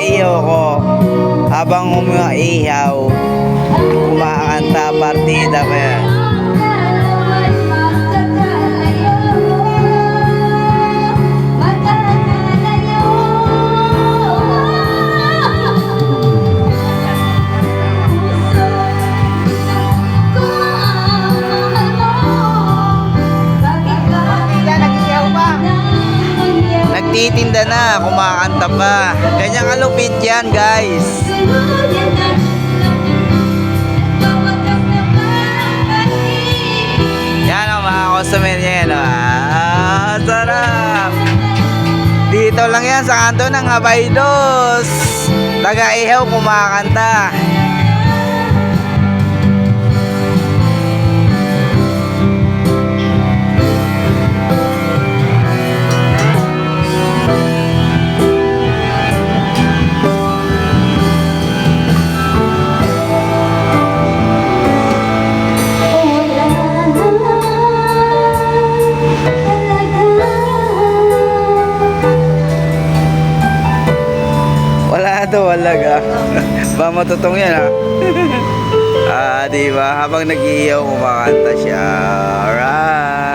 ihaw ko. Habang umaihaw, kumakanta, partida pa yan. Nagtitinda na, kumakanta pa. Ganyan kalupit yan, guys. Yan ang mga customer niya yan. Sarap. Dito lang yan sa kanto ng Abaydos. Taga-ihaw kumakanta. Walaga. Ba matutong yan ha. Diba? Habang nag-iiyaw kumakanta siya. Alright.